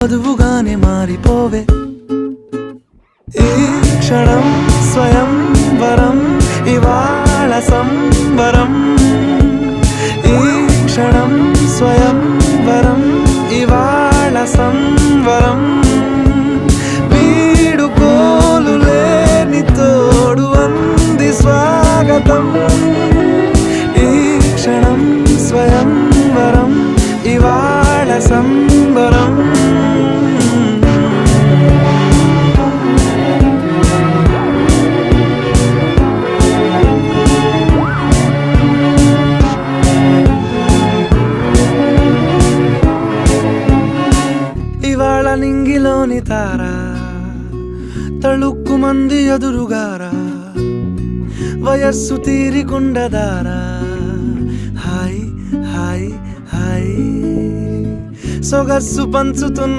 వధువుగానే మారిపోవే ఈ క్షణం స్వయం వరం ఇవాళ సంబరం ఈ క్షణం స్వయం వరం ఇవాళ సంవరం వీడుకోలు లేని తోడు అంది స్వాగతం ఈ క్షణం స్వయం వరం ఇవాళ సంబరం ఇవాళ నింగిలోని తారా తళుక్కు మంది ఎదురుగారా వయస్సు తీరికుండదారా హాయ్ హాయ్ హాయ్ సొగస్సు పంచుతున్న